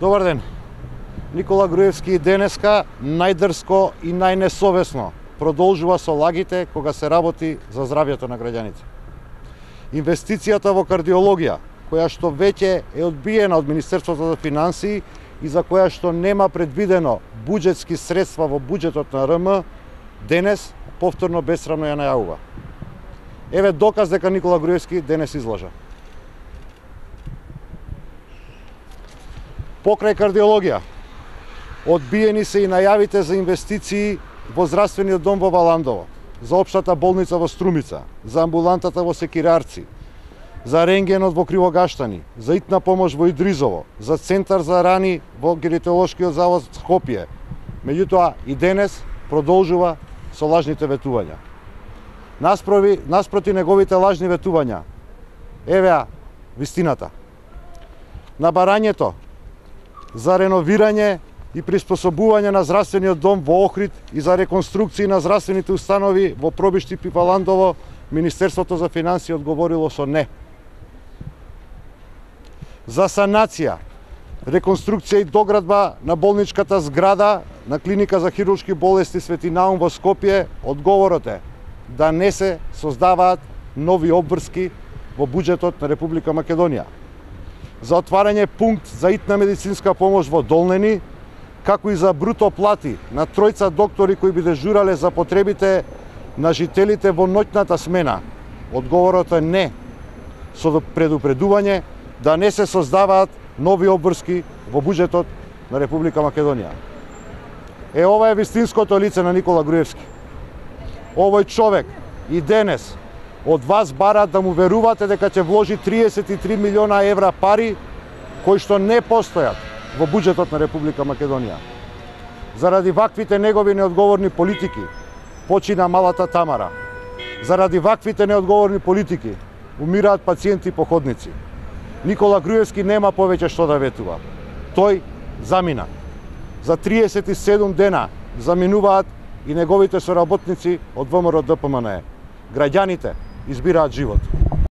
Добар ден. Никола Груевски денеска најдрско и најнесовесно продолжува со лагите кога се работи за здравјето на граѓаните. Инвестицијата во кардиологија, која што веќе е одбиена од Министерството за финансии и за која што нема предвидено буџетски средства во буџетот на РМ, денес повторно бесрамно ја најавува. Еве доказ дека Никола Груевски денес излажа. Покрај кардиологија, одбиени се и најавите за инвестиции во здравствениот дом во Валандово, за општата болница во Струмица, за амбулантата во Секирарци, за рентгенот во Кривогаштани, за итна помош во Идризово, за центар за рани во Гинеколошкиот завод Скопје. Меѓутоа и денес продолжува со лажните ветувања. Наспроти неговите лажни ветувања, евеа вистината. На барањето за реновирање и приспособување на здравствениот дом во Охрид и за реконструкција на здравствените установи во Пробиштип и Валандово, Министерството за финансии одговорило со не. За санација, реконструкција и доградба на болничката зграда на Клиника за хируршки болести Свети Наум во Скопје, одговорот е да не се создаваат нови обврски во буџетот на Република Македонија. За отварање пункт за итна медицинска помош во Долнени, како и за бруто плати на тројца доктори кои би дежурале за потребите на жителите во ноќната смена. Одговорот е не, со предупредување да не се создаваат нови обврски во буџетот на Република Македонија. Ова е вистинското лице на Никола Груевски. Овој човек и денес од вас бара да му верувате дека ќе вложи 33 милиона евра пари кои што не постојат во буџетот на Република Македонија. Заради ваквите негови неодговорни политики почина малата Тамара. Заради ваквите неодговорни политики умираат пациенти по ходници. Никола Груевски нема повеќе што да ветува. Тој замина. За 37 дена заминуваат и неговите соработници од ВМРО ДПМНЕ. Граѓаните избираат живот.